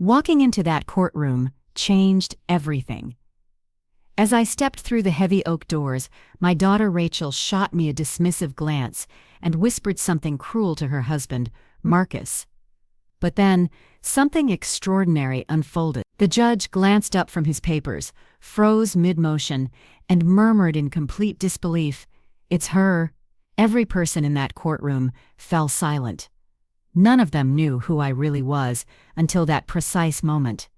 Walking into that courtroom changed everything. As I stepped through the heavy oak doors, my daughter Rachel shot me a dismissive glance and whispered something cruel to her husband, Marcus. But then, something extraordinary unfolded. The judge glanced up from his papers, froze mid-motion, and murmured in complete disbelief, "It's her." Every person in that courtroom fell silent. None of them knew who I really was until that precise moment.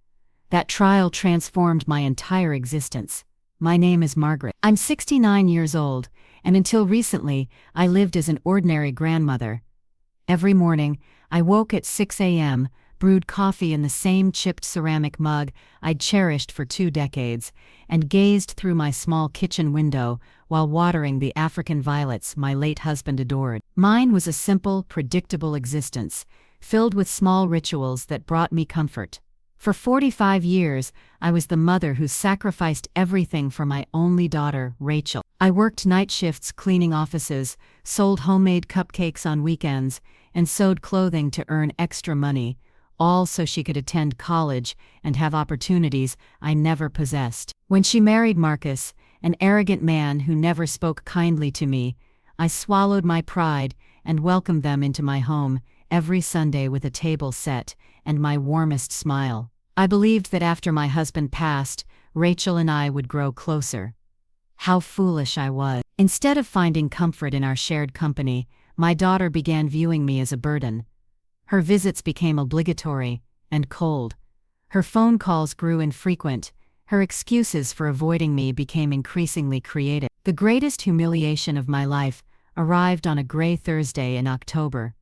That trial transformed my entire existence. My name is Margaret. I'm 69 years old, and until recently, I lived as an ordinary grandmother. Every morning, I woke at 6 a.m., brewed coffee in the same chipped ceramic mug I'd cherished for 2 decades, and gazed through my small kitchen window while watering the African violets my late husband adored. Mine was a simple, predictable existence, filled with small rituals that brought me comfort. For 45 years, I was the mother who sacrificed everything for my only daughter, Rachel. I worked night shifts cleaning offices, sold homemade cupcakes on weekends, and sewed clothing to earn extra money, all so she could attend college and have opportunities I never possessed. When she married Marcus, an arrogant man who never spoke kindly to me, I swallowed my pride and welcomed them into my home every Sunday with a table set and my warmest smile. I believed that after my husband passed, Rachel and I would grow closer. How foolish I was. Instead of finding comfort in our shared company, my daughter began viewing me as a burden. Her visits became obligatory and cold. Her phone calls grew infrequent. Her excuses for avoiding me became increasingly creative. The greatest humiliation of my life arrived on a gray Thursday in October.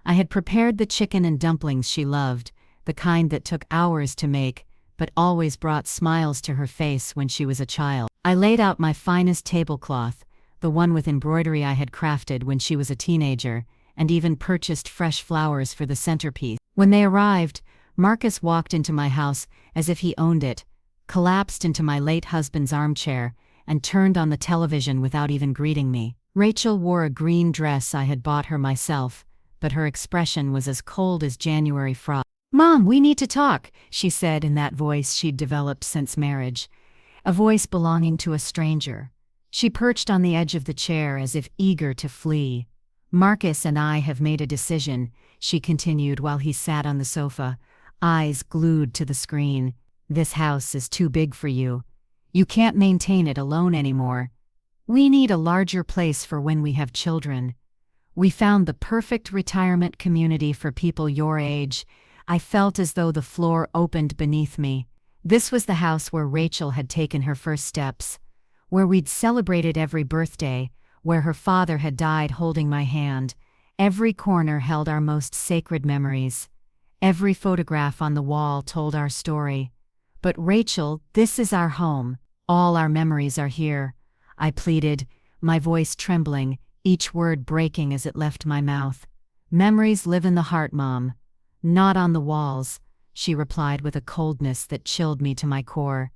I had prepared the chicken and dumplings she loved, the kind that took hours to make, but always brought smiles to her face when she was a child. I laid out my finest tablecloth, the one with embroidery I had crafted when she was a teenager, and even purchased fresh flowers for the centerpiece. When they arrived, Marcus walked into my house as if he owned it, collapsed into my late husband's armchair, and turned on the television without even greeting me. Rachel wore a green dress I had bought her myself, but her expression was as cold as January frost. "Mom, we need to talk," she said in that voice she'd developed since marriage, a voice belonging to a stranger. She perched on the edge of the chair as if eager to flee. "Marcus and I have made a decision," she continued while he sat on the sofa, eyes glued to the screen. "This house is too big for you. You can't maintain it alone anymore. We need a larger place for when we have children. We found the perfect retirement community for people your age." I felt as though the floor opened beneath me. This was the house where Rachel had taken her first steps, where we'd celebrated every birthday, where her father had died holding my hand. Every corner held our most sacred memories. Every photograph on the wall told our story. "But Rachel, this is our home. All our memories are here," I pleaded, my voice trembling, each word breaking as it left my mouth. "Memories live in the heart, Mom. Not on the walls," she replied with a coldness that chilled me to my core.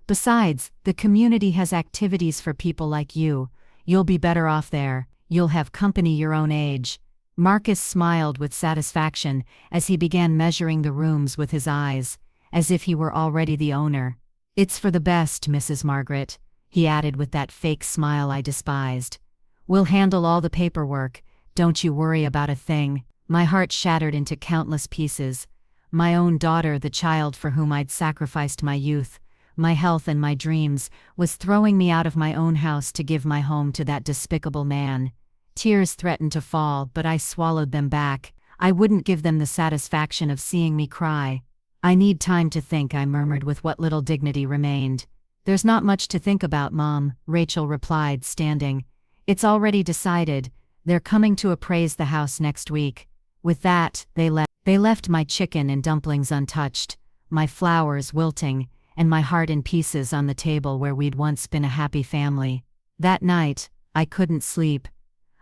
"Besides, the community has activities for people like you. You'll be better off there. You'll have company your own age." Marcus smiled with satisfaction as he began measuring the rooms with his eyes, as if he were already the owner. "It's for the best, Mrs. Margaret," he added with that fake smile I despised. "We'll handle all the paperwork. Don't you worry about a thing." My heart shattered into countless pieces. My own daughter, the child for whom I'd sacrificed my youth, my health and my dreams, was throwing me out of my own house to give my home to that despicable man. Tears threatened to fall, but I swallowed them back. I wouldn't give them the satisfaction of seeing me cry. "I need time to think," I murmured with what little dignity remained. "There's not much to think about, Mom," Rachel replied, standing. "It's already decided. They're coming to appraise the house next week." With that, they left my chicken and dumplings untouched, my flowers wilting, and my heart in pieces on the table where we'd once been a happy family. That night, I couldn't sleep.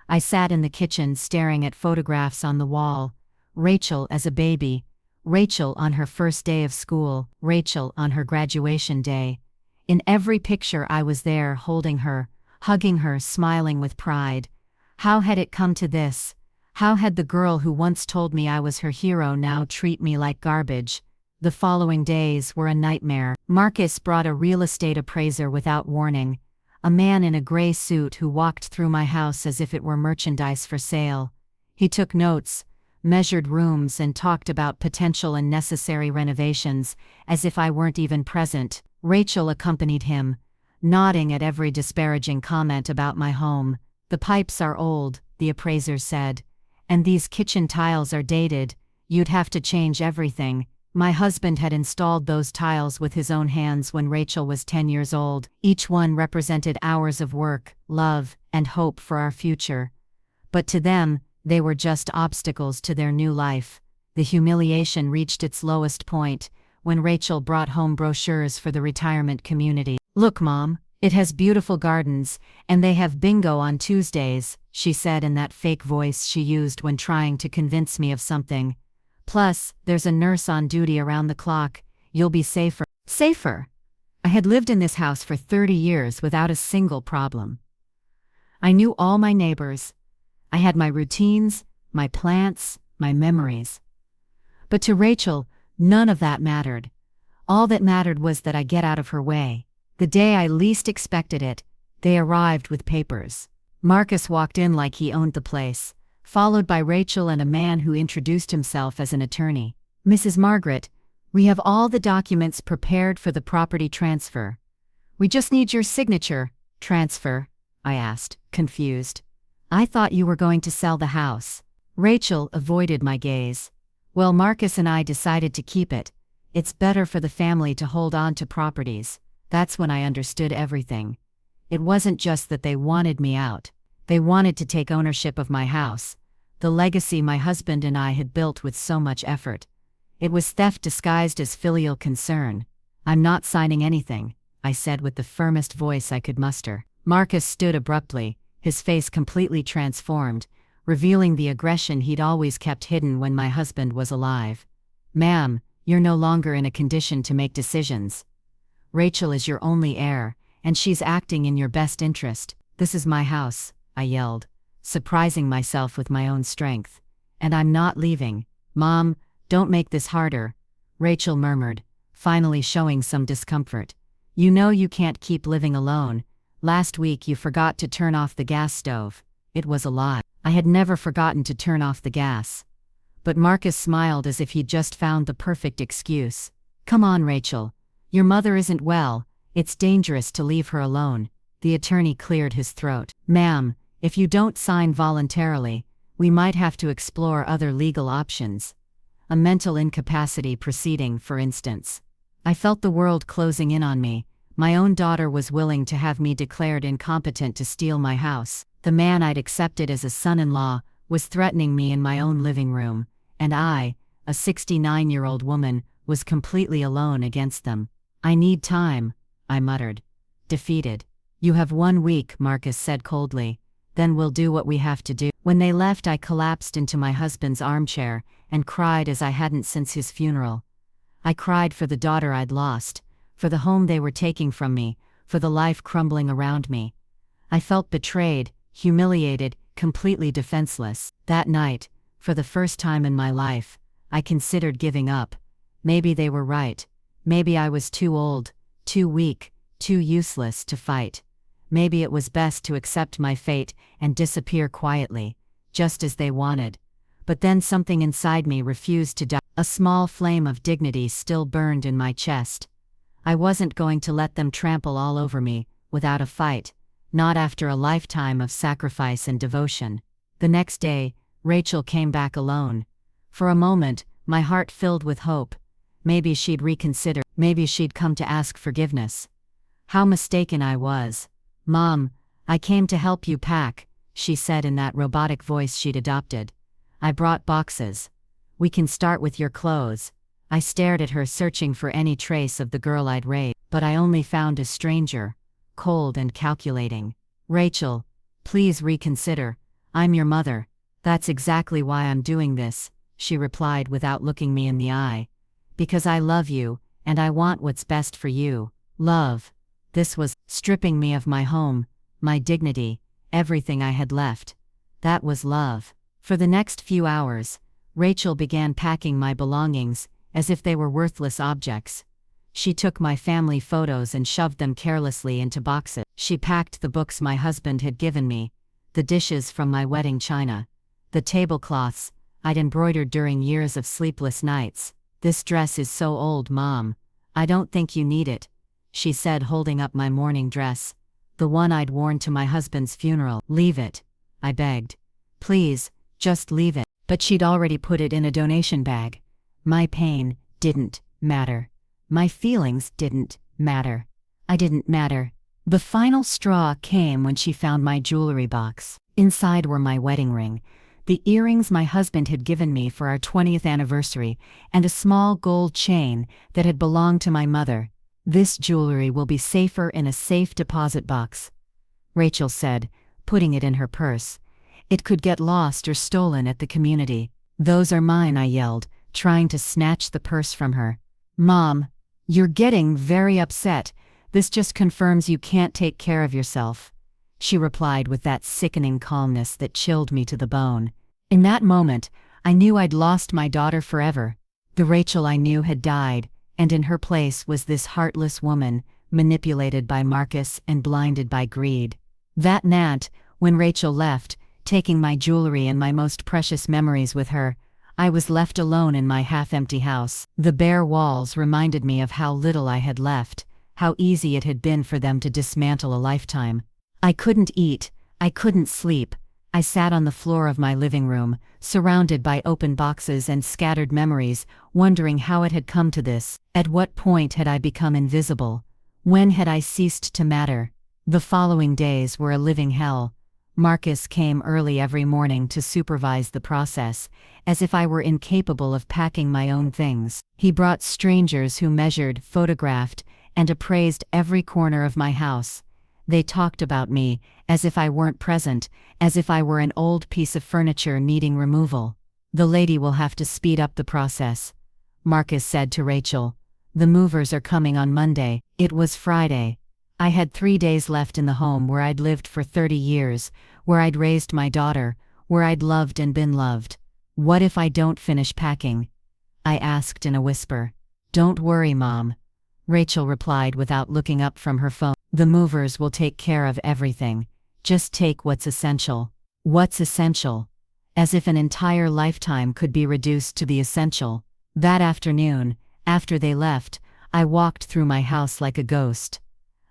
I sat in the kitchen staring at photographs on the wall. Rachel as a baby, Rachel on her first day of school, Rachel on her graduation day. In every picture I was there holding her, hugging her, smiling with pride. How had it come to this? How had the girl who once told me I was her hero now treat me like garbage? The following days were a nightmare. Marcus brought a real estate appraiser without warning, a man in a gray suit who walked through my house as if it were merchandise for sale. He took notes, measured rooms, and talked about potential and necessary renovations, as if I weren't even present. Rachel accompanied him, nodding at every disparaging comment about my home. "The pipes are old," the appraiser said, "and these kitchen tiles are dated. You'd have to change everything." My husband had installed those tiles with his own hands when Rachel was 10 years old. Each one represented hours of work, love, and hope for our future. But to them, they were just obstacles to their new life. The humiliation reached its lowest point when Rachel brought home brochures for the retirement community. "Look, Mom, it has beautiful gardens, and they have bingo on Tuesdays," she said in that fake voice she used when trying to convince me of something. "Plus, there's a nurse on duty around the clock. You'll be safer." Safer? I had lived in this house for 30 years without a single problem. I knew all my neighbors. I had my routines, my plants, my memories. But to Rachel, none of that mattered. All that mattered was that I get out of her way. The day I least expected it, they arrived with papers. Marcus walked in like he owned the place, followed by Rachel and a man who introduced himself as an attorney. "Mrs. Margaret, we have all the documents prepared for the property transfer. We just need your signature." "Transfer?" I asked, confused. "I thought you were going to sell the house." Rachel avoided my gaze. "Well, Marcus and I decided to keep it. It's better for the family to hold on to properties." That's when I understood everything. It wasn't just that they wanted me out. They wanted to take ownership of my house, the legacy my husband and I had built with so much effort. It was theft disguised as filial concern. "I'm not signing anything," I said with the firmest voice I could muster. Marcus stood abruptly, his face completely transformed, revealing the aggression he'd always kept hidden when my husband was alive. "Ma'am, you're no longer in a condition to make decisions. Rachel is your only heir, and she's acting in your best interest. This is my house," I yelled, surprising myself with my own strength. "And I'm not leaving." "Mom, don't make this harder," Rachel murmured, finally showing some discomfort. "You know you can't keep living alone. Last week you forgot to turn off the gas stove." It was a lie. I had never forgotten to turn off the gas. But Marcus smiled as if he'd just found the perfect excuse. "Come on, Rachel. Your mother isn't well. It's dangerous to leave her alone." The attorney cleared his throat. "Ma'am, if you don't sign voluntarily, we might have to explore other legal options. A mental incapacity proceeding, for instance." I felt the world closing in on me. My own daughter was willing to have me declared incompetent to steal my house. The man I'd accepted as a son-in-law was threatening me in my own living room, and I, a 69-year-old woman, was completely alone against them. "I need time," I muttered, defeated. "You have 1 week," Marcus said coldly. "Then we'll do what we have to do." When they left, I collapsed into my husband's armchair and cried as I hadn't since his funeral. I cried for the daughter I'd lost, for the home they were taking from me, for the life crumbling around me. I felt betrayed, humiliated, completely defenseless. That night, for the first time in my life, I considered giving up. Maybe they were right. Maybe I was too old, too weak, too useless to fight. Maybe it was best to accept my fate and disappear quietly, just as they wanted. But then something inside me refused to die. A small flame of dignity still burned in my chest. I wasn't going to let them trample all over me, without a fight, not after a lifetime of sacrifice and devotion. The next day, Rachel came back alone. For a moment, my heart filled with hope. Maybe she'd reconsider, maybe she'd come to ask forgiveness. How mistaken I was. "Mom, I came to help you pack," she said in that robotic voice she'd adopted. "I brought boxes. We can start with your clothes." I stared at her, searching for any trace of the girl I'd raised, but I only found a stranger, cold and calculating. "Rachel, please reconsider. I'm your mother. That's exactly why I'm doing this," she replied without looking me in the eye. "Because I love you, and I want what's best for you." Love. This was stripping me of my home, my dignity, everything I had left. That was love. For the next few hours, Rachel began packing my belongings, as if they were worthless objects. She took my family photos and shoved them carelessly into boxes. She packed the books my husband had given me, the dishes from my wedding china, the tablecloths I'd embroidered during years of sleepless nights. "This dress is so old, Mom. I don't think you need it," she said, holding up my mourning dress, the one I'd worn to my husband's funeral. "Leave it," I begged. "Please, just leave it." But she'd already put it in a donation bag. My pain didn't matter. My feelings didn't matter. I didn't matter. The final straw came when she found my jewelry box. Inside were my wedding ring, the earrings my husband had given me for our 20th anniversary, and a small gold chain that had belonged to my mother. "This jewelry will be safer in a safe deposit box," Rachel said, putting it in her purse. "It could get lost or stolen at the community." "Those are mine," I yelled, trying to snatch the purse from her. "Mom, you're getting very upset. This just confirms you can't take care of yourself," she replied with that sickening calmness that chilled me to the bone. In that moment, I knew I'd lost my daughter forever. The Rachel I knew had died, and in her place was this heartless woman, manipulated by Marcus and blinded by greed. That night, when Rachel left, taking my jewelry and my most precious memories with her, I was left alone in my half-empty house. The bare walls reminded me of how little I had left, how easy it had been for them to dismantle a lifetime. I couldn't eat, I couldn't sleep. I sat on the floor of my living room, surrounded by open boxes and scattered memories, wondering how it had come to this. At what point had I become invisible? When had I ceased to matter? The following days were a living hell. Marcus came early every morning to supervise the process, as if I were incapable of packing my own things. He brought strangers who measured, photographed, and appraised every corner of my house. They talked about me, as if I weren't present, as if I were an old piece of furniture needing removal. "The lady will have to speed up the process," Marcus said to Rachel. "The movers are coming on Monday." It was Friday. I had 3 days left in the home where I'd lived for 30 years, where I'd raised my daughter, where I'd loved and been loved. "What if I don't finish packing?" I asked in a whisper. "Don't worry, Mom," Rachel replied without looking up from her phone. "The movers will take care of everything. Just take what's essential." What's essential? As if an entire lifetime could be reduced to the essential. That afternoon, after they left, I walked through my house like a ghost.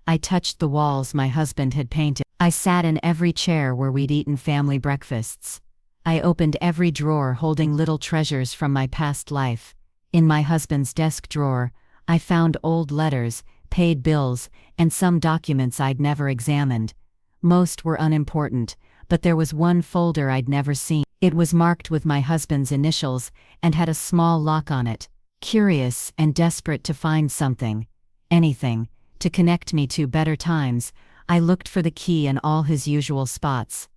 I touched the walls my husband had painted. I sat in every chair where we'd eaten family breakfasts. I opened every drawer holding little treasures from my past life. In my husband's desk drawer, I found old letters, paid bills, and some documents I'd never examined. Most were unimportant, but there was one folder I'd never seen. It was marked with my husband's initials and had a small lock on it. Curious and desperate to find something, anything, to connect me to better times, I looked for the key in all his usual spots.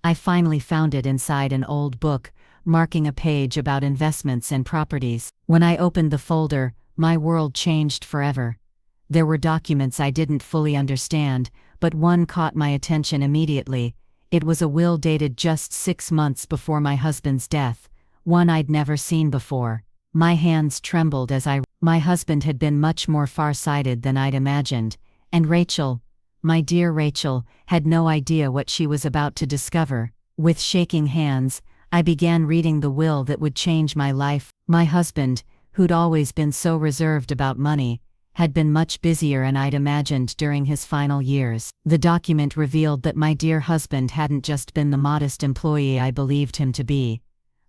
I finally found it inside an old book, marking a page about investments and properties. When I opened the folder, my world changed forever. There were documents I didn't fully understand, but one caught my attention immediately. It was a will dated just 6 months before my husband's death, one I'd never seen before. My hands trembled as my husband had been much more far-sighted than I'd imagined, and Rachel, my dear Rachel, had no idea what she was about to discover. With shaking hands, I began reading the will that would change my life. My husband, who'd always been so reserved about money, had been much busier than I'd imagined during his final years. The document revealed that my dear husband hadn't just been the modest employee I believed him to be.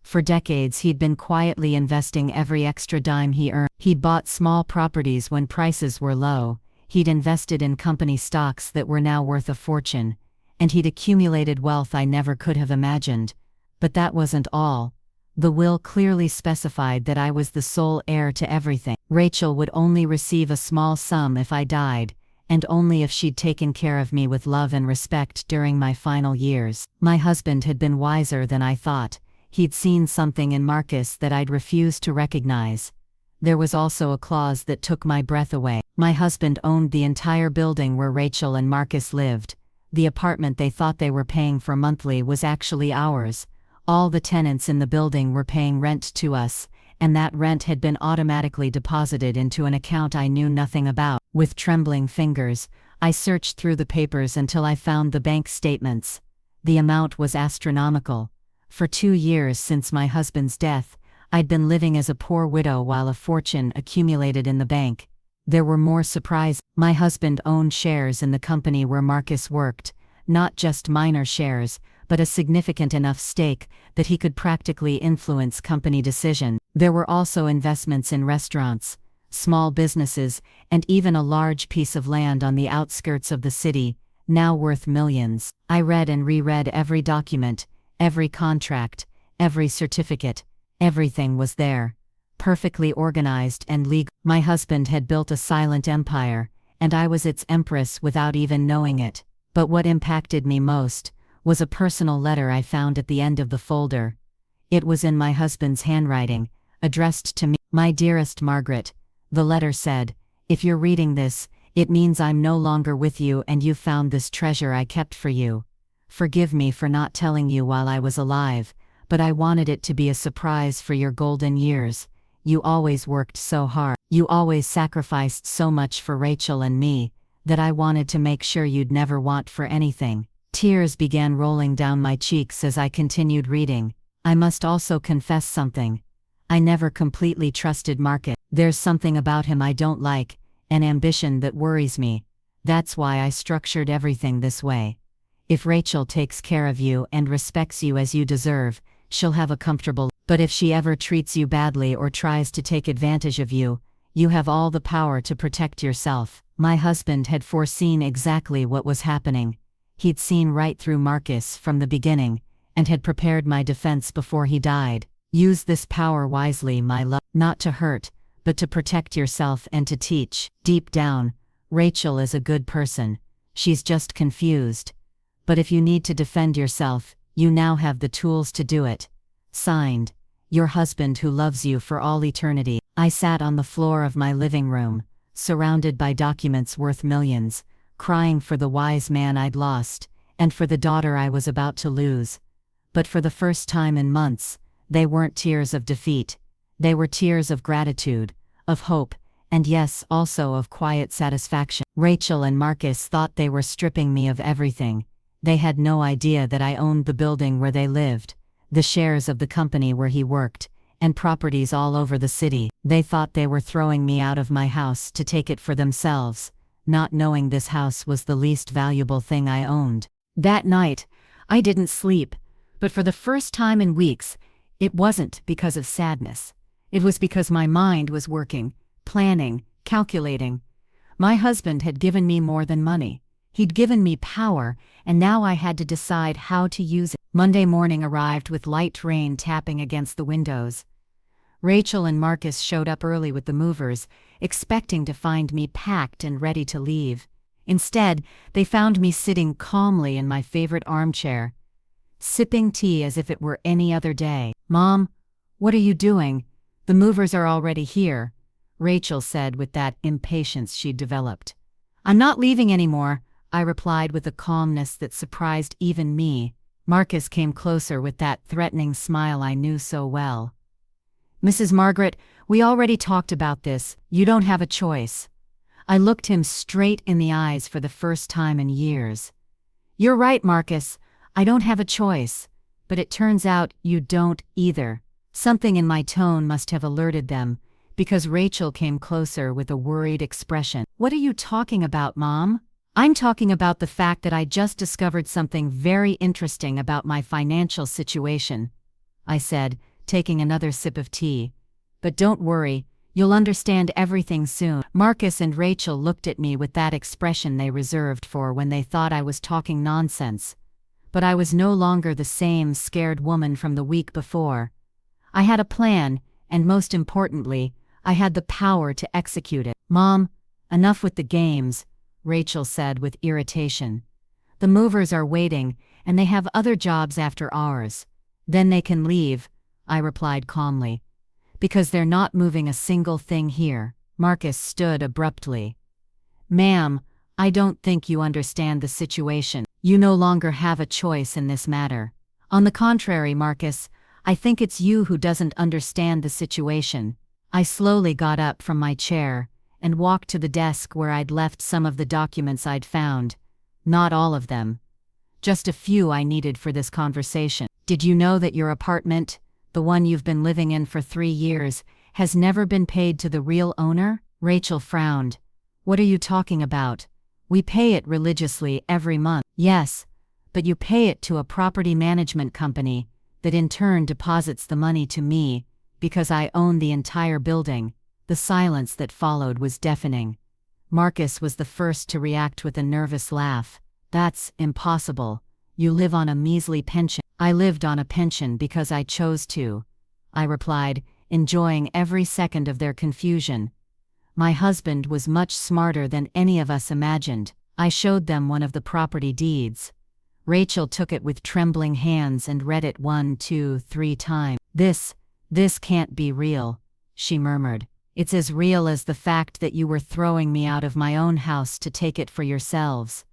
For decades he'd been quietly investing every extra dime he earned. He'd bought small properties when prices were low, he'd invested in company stocks that were now worth a fortune, and he'd accumulated wealth I never could have imagined. But that wasn't all. The will clearly specified that I was the sole heir to everything. Rachel would only receive a small sum if I died, and only if she'd taken care of me with love and respect during my final years. My husband had been wiser than I thought. He'd seen something in Marcus that I'd refused to recognize. There was also a clause that took my breath away. My husband owned the entire building where Rachel and Marcus lived. The apartment they thought they were paying for monthly was actually ours. All the tenants in the building were paying rent to us, and that rent had been automatically deposited into an account I knew nothing about. With trembling fingers, I searched through the papers until I found the bank statements. The amount was astronomical. For 2 years since my husband's death, I'd been living as a poor widow while a fortune accumulated in the bank. There were more surprises. My husband owned shares in the company where Marcus worked, not just minor shares, but a significant enough stake that he could practically influence company decisions. There were also investments in restaurants, small businesses, and even a large piece of land on the outskirts of the city, now worth millions. I read and reread every document, every contract, every certificate. Everything was there, perfectly organized and legal. My husband had built a silent empire, and I was its empress without even knowing it. But what impacted me most was a personal letter I found at the end of the folder. It was in my husband's handwriting, addressed to me. "My dearest Margaret," the letter said, "if you're reading this, it means I'm no longer with you and you found this treasure I kept for you. Forgive me for not telling you while I was alive, but I wanted it to be a surprise for your golden years. You always worked so hard. You always sacrificed so much for Rachel and me, that I wanted to make sure you'd never want for anything." Tears began rolling down my cheeks as I continued reading. I must also confess something. I never completely trusted Marcus. There's something about him I don't like, an ambition that worries me. That's why I structured everything this way. If Rachel takes care of you and respects you as you deserve, she'll have a comfortable. But if she ever treats you badly or tries to take advantage of you, you have all the power to protect yourself. My husband had foreseen exactly what was happening. He'd seen right through Marcus from the beginning, and had prepared my defense before he died. Use this power wisely, my love, not to hurt, but to protect yourself and to teach. Deep down, Rachel is a good person. She's just confused. But if you need to defend yourself, you now have the tools to do it. Signed, your husband who loves you for all eternity. I sat on the floor of my living room, surrounded by documents worth millions, crying for the wise man I'd lost, and for the daughter I was about to lose. But for the first time in months, they weren't tears of defeat. They were tears of gratitude, of hope, and yes, also of quiet satisfaction. Rachel and Marcus thought they were stripping me of everything. They had no idea that I owned the building where they lived, the shares of the company where he worked, and properties all over the city. They thought they were throwing me out of my house to take it for themselves, not knowing this house was the least valuable thing I owned. That night, I didn't sleep, but for the first time in weeks, it wasn't because of sadness. It was because my mind was working, planning, calculating. My husband had given me more than money. He'd given me power, and now I had to decide how to use it. Monday morning arrived with light rain tapping against the windows. Rachel and Marcus showed up early with the movers, expecting to find me packed and ready to leave. Instead, they found me sitting calmly in my favorite armchair, sipping tea as if it were any other day. "Mom, what are you doing? The movers are already here," Rachel said with that impatience she'd developed. "I'm not leaving anymore," I replied with a calmness that surprised even me. Marcus came closer with that threatening smile I knew so well. "Mrs. Margaret, we already talked about this. You don't have a choice." I looked him straight in the eyes for the first time in years. "You're right, Marcus. I don't have a choice. But it turns out you don't either." Something in my tone must have alerted them, because Rachel came closer with a worried expression. "What are you talking about, Mom?" "I'm talking about the fact that I just discovered something very interesting about my financial situation," I said, taking another sip of tea. "But don't worry, you'll understand everything soon." Marcus and Rachel looked at me with that expression they reserved for when they thought I was talking nonsense. But I was no longer the same scared woman from the week before. I had a plan, and most importantly, I had the power to execute it. "Mom, enough with the games," Rachel said with irritation. "The movers are waiting, and they have other jobs after ours. Then they can leave," I replied calmly. "Because they're not moving a single thing here." Marcus stood abruptly. "Ma'am, I don't think you understand the situation. You no longer have a choice in this matter." "On the contrary, Marcus, I think it's you who doesn't understand the situation. I slowly got up from my chair and walked to the desk where I'd left some of the documents I'd found. Not all of them. Just a few I needed for this conversation. Did you know that your apartment, the one you've been living in for 3 years, has never been paid to the real owner? Rachel frowned. What are you talking about? We pay it religiously every month. Yes, but you pay it to a property management company that in turn deposits the money to me because I own the entire building. The silence that followed was deafening. Marcus was the first to react with a nervous laugh. That's impossible. You live on a measly pension. I lived on a pension because I chose to, I replied, enjoying every second of their confusion. My husband was much smarter than any of us imagined. I showed them one of the property deeds. Rachel took it with trembling hands and read it 1, 2, 3 times. This can't be real, she murmured. It's as real as the fact that you were throwing me out of my own house to take it for yourselves.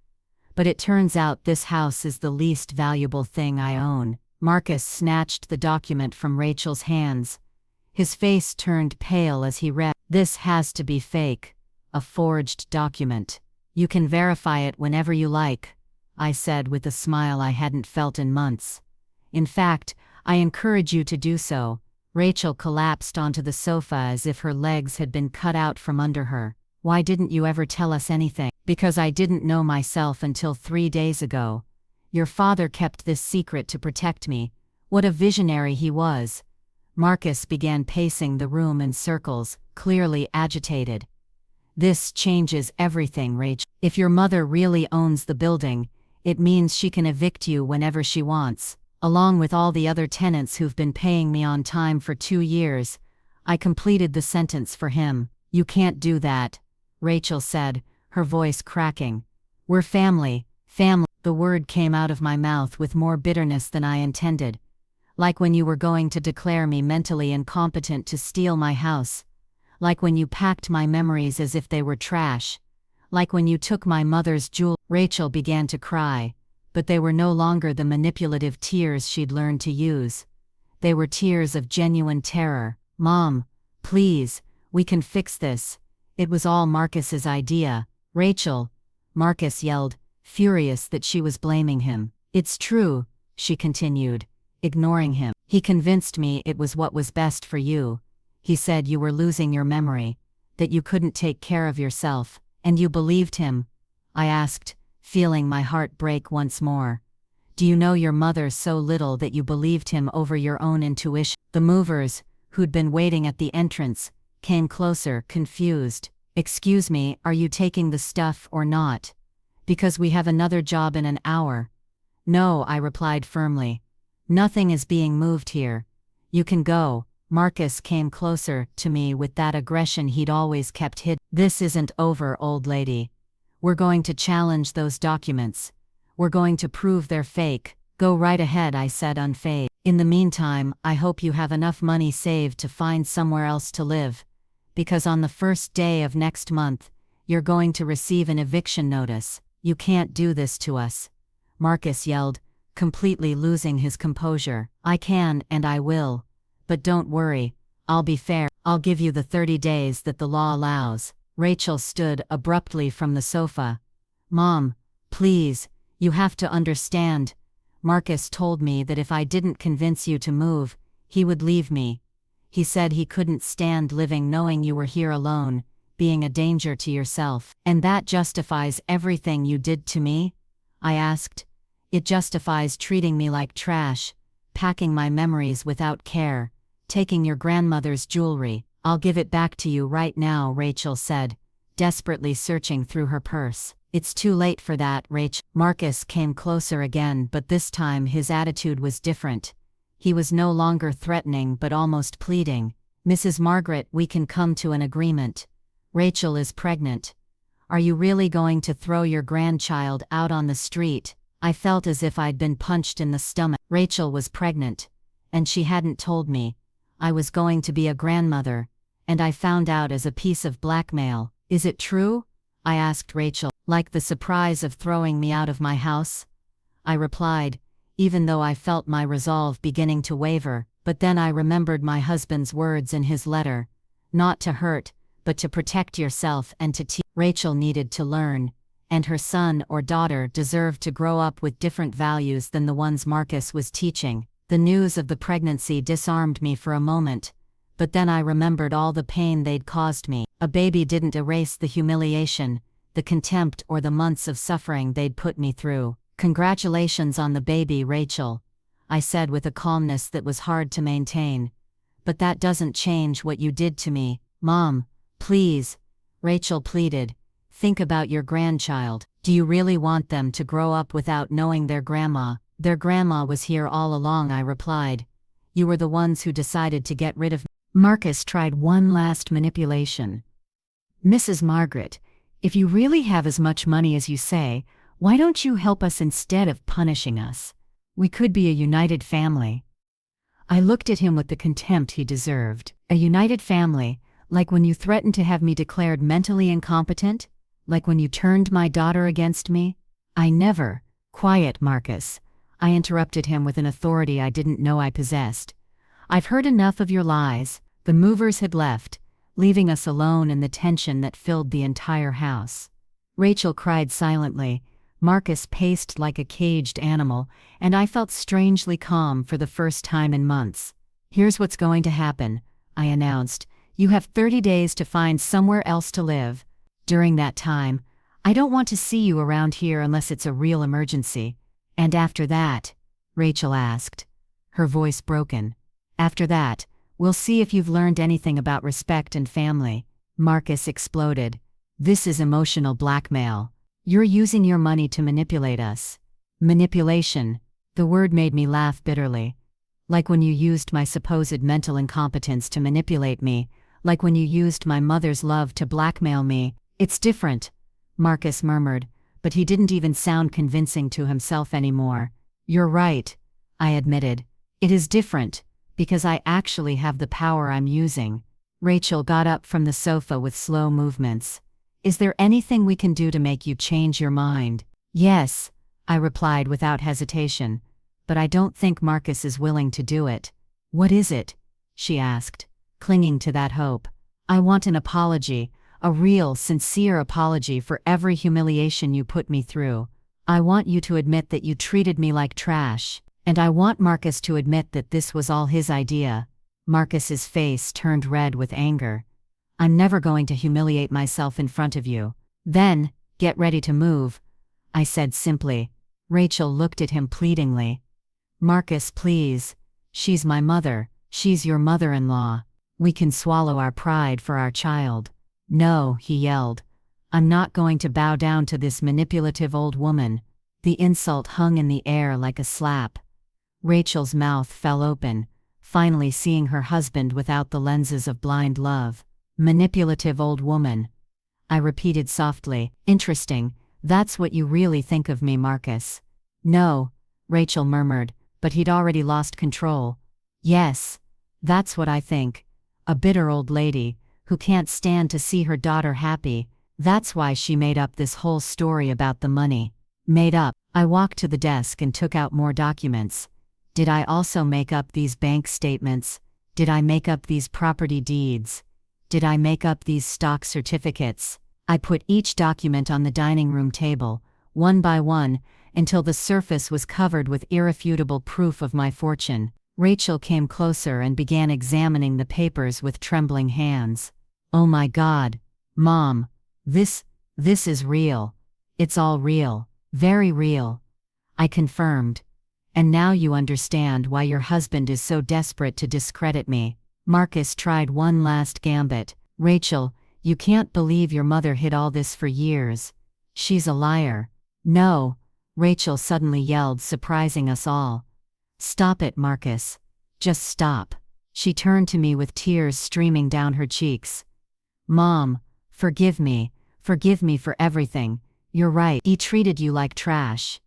But it turns out this house is the least valuable thing I own. Marcus snatched the document from Rachel's hands. His face turned pale as he read. This has to be fake. A forged document. You can verify it whenever you like, I said with a smile I hadn't felt in months. In fact, I encourage you to do so. Rachel collapsed onto the sofa as if her legs had been cut out from under her. Why didn't you ever tell us anything? Because I didn't know myself until 3 days ago. Your father kept this secret to protect me. What a visionary he was. Marcus began pacing the room in circles, clearly agitated. This changes everything, Rachel. If your mother really owns the building, it means she can evict you whenever she wants. Along with all the other tenants who've been paying me on time for 2 years. I completed the sentence for him. You can't do that, Rachel said, her voice cracking. We're family. The word came out of my mouth with more bitterness than I intended. Like when you were going to declare me mentally incompetent to steal my house. Like when you packed my memories as if they were trash. Like when you took my mother's jewel. Rachel began to cry. But they were no longer the manipulative tears she'd learned to use. They were tears of genuine terror. Mom, please, we can fix this. It was all Marcus's idea. Rachel, Marcus yelled, furious that she was blaming him. It's true, she continued, ignoring him. He convinced me it was what was best for you. He said you were losing your memory, that you couldn't take care of yourself, and you believed him. I asked, feeling my heart break once more. Do you know your mother so little that you believed him over your own intuition? The movers, who'd been waiting at the entrance, came closer, confused. Excuse me, are you taking the stuff or not? Because we have another job in an hour. No, I replied firmly. Nothing is being moved here. You can go. Marcus came closer to me with that aggression he'd always kept hidden. This isn't over, old lady. We're going to challenge those documents. We're going to prove they're fake. Go right ahead, I said unfazed. In the meantime, I hope you have enough money saved to find somewhere else to live. Because on the first day of next month, you're going to receive an eviction notice. You can't do this to us. Marcus yelled, completely losing his composure. I can and I will. But don't worry, I'll be fair. I'll give you the 30 days that the law allows. Rachel stood abruptly from the sofa. Mom, please, you have to understand. Marcus told me that if I didn't convince you to move, he would leave me. He said he couldn't stand living knowing you were here alone, being a danger to yourself. And that justifies everything you did to me? I asked. It justifies treating me like trash, packing my memories without care, taking your grandmother's jewelry. I'll give it back to you right now, Rachel said, desperately searching through her purse. It's too late for that, Rach. Marcus came closer again, but this time his attitude was different. He was no longer threatening but almost pleading. Mrs. Margaret, we can come to an agreement. Rachel is pregnant. Are you really going to throw your grandchild out on the street? I felt as if I'd been punched in the stomach. Rachel was pregnant, and she hadn't told me. I was going to be a grandmother, and I found out as a piece of blackmail. Is it true? I asked Rachel, like the surprise of throwing me out of my house. I replied, even though I felt my resolve beginning to waver. But then I remembered my husband's words in his letter. Not to hurt, but to protect yourself and to teach. Rachel needed to learn, and her son or daughter deserved to grow up with different values than the ones Marcus was teaching. The news of the pregnancy disarmed me for a moment, but then I remembered all the pain they'd caused me. A baby didn't erase the humiliation, the contempt, or the months of suffering they'd put me through. Congratulations on the baby, Rachel, I said with a calmness that was hard to maintain. But that doesn't change what you did to me. Mom, please, Rachel pleaded. Think about your grandchild. Do you really want them to grow up without knowing their grandma? Their grandma was here all along, I replied. You were the ones who decided to get rid of me. Marcus tried one last manipulation. Mrs. Margaret, if you really have as much money as you say, why don't you help us instead of punishing us? We could be a united family. I looked at him with the contempt he deserved. A united family, like when you threatened to have me declared mentally incompetent? Like when you turned my daughter against me? I never. Quiet, Marcus. I interrupted him with an authority I didn't know I possessed. I've heard enough of your lies. The movers had left, leaving us alone in the tension that filled the entire house. Rachel cried silently. Marcus paced like a caged animal, and I felt strangely calm for the first time in months. Here's what's going to happen, I announced. You have 30 days to find somewhere else to live. During that time, I don't want to see you around here unless it's a real emergency. And after that? Rachel asked, her voice broken. After that, we'll see if you've learned anything about respect and family. Marcus exploded. This is emotional blackmail. You're using your money to manipulate us. Manipulation. The word made me laugh bitterly. Like when you used my supposed mental incompetence to manipulate me, like when you used my mother's love to blackmail me. It's different, Marcus murmured, but he didn't even sound convincing to himself anymore. You're right, I admitted. It is different, because I actually have the power I'm using. Rachel got up from the sofa with slow movements. Is there anything we can do to make you change your mind? Yes, I replied without hesitation, but I don't think Marcus is willing to do it. What is it? She asked, clinging to that hope. I want an apology, a real, sincere apology for every humiliation you put me through. I want you to admit that you treated me like trash, and I want Marcus to admit that this was all his idea. Marcus's face turned red with anger. I'm never going to humiliate myself in front of you. Then, get ready to move, I said simply. Rachel looked at him pleadingly. Marcus, please. She's my mother. She's your mother-in-law. We can swallow our pride for our child. No, he yelled. I'm not going to bow down to this manipulative old woman. The insult hung in the air like a slap. Rachel's mouth fell open, finally seeing her husband without the lenses of blind love. Manipulative old woman. I repeated softly. Interesting, that's what you really think of me, Marcus. No, Rachel murmured, but he'd already lost control. Yes, that's what I think. A bitter old lady, who can't stand to see her daughter happy. That's why she made up this whole story about the money. Made up. I walked to the desk and took out more documents. Did I also make up these bank statements? Did I make up these property deeds? Did I make up these stock certificates? I put each document on the dining room table, one by one, until the surface was covered with irrefutable proof of my fortune. Rachel came closer and began examining the papers with trembling hands. Oh my God, Mom, this is real. It's all real, very real, I confirmed. And now you understand why your husband is so desperate to discredit me. Marcus tried one last gambit. Rachel, you can't believe your mother hid all this for years. She's a liar. No, Rachel suddenly yelled, surprising us all. Stop it, Marcus. Just stop. She turned to me with tears streaming down her cheeks. Mom, forgive me for everything. You're right. He treated you like trash.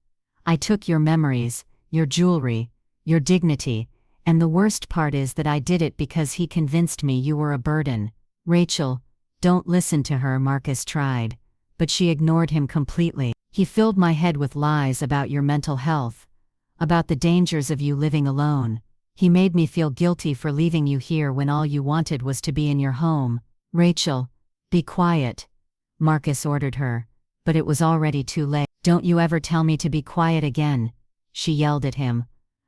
I took your memories, your jewelry, your dignity, and the worst part is that I did it because he convinced me you were a burden. Rachel, don't listen to her, Marcus tried. But she ignored him completely. He filled my head with lies about your mental health, about the dangers of you living alone. He made me feel guilty for leaving you here when all you wanted was to be in your home. Rachel, be quiet, Marcus ordered her, but it was already too late. Don't you ever tell me to be quiet again, she yelled at him.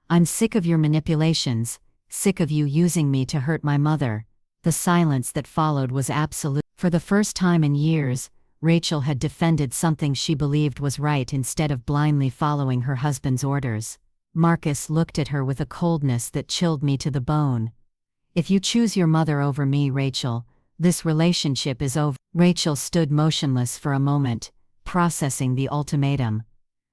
I'm sick of your manipulations, sick of you using me to hurt my mother. The silence that followed was absolute. For the first time in years, Rachel had defended something she believed was right instead of blindly following her husband's orders. Marcus looked at her with a coldness that chilled me to the bone. If you choose your mother over me, Rachel, this relationship is over. Rachel stood motionless for a moment, processing the ultimatum.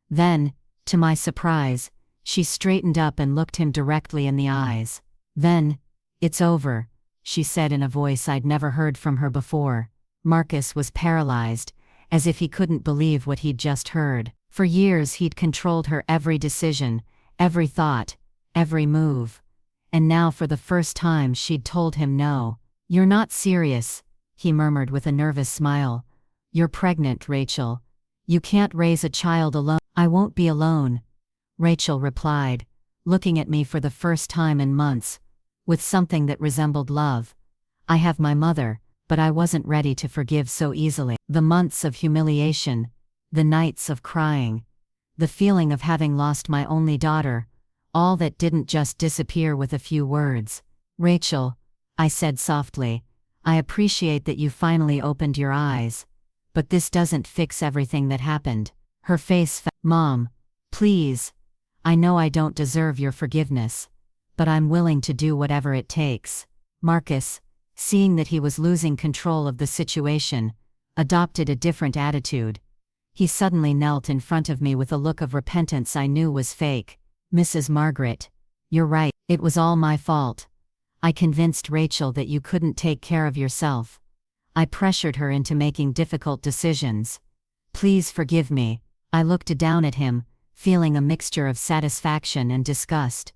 Then, to my surprise, she straightened up and looked him directly in the eyes. Then, it's over, she said in a voice I'd never heard from her before. Marcus was paralyzed, as if he couldn't believe what he'd just heard. For years he'd controlled her every decision, every thought, every move. And now for the first time she'd told him no. You're not serious, he murmured with a nervous smile. You're pregnant, Rachel. You can't raise a child alone. I won't be alone, Rachel replied, looking at me for the first time in months, with something that resembled love. I have my mother, but I wasn't ready to forgive so easily. The months of humiliation, the nights of crying, the feeling of having lost my only daughter, all that didn't just disappear with a few words. Rachel, I said softly, I appreciate that you finally opened your eyes, but this doesn't fix everything that happened. Her face fell. Mom, please. I know I don't deserve your forgiveness, but I'm willing to do whatever it takes. Marcus, seeing that he was losing control of the situation, adopted a different attitude. He suddenly knelt in front of me with a look of repentance I knew was fake. Mrs. Margaret, you're right, it was all my fault. I convinced Rachel that you couldn't take care of yourself. I pressured her into making difficult decisions. Please forgive me. I looked down at him, feeling a mixture of satisfaction and disgust.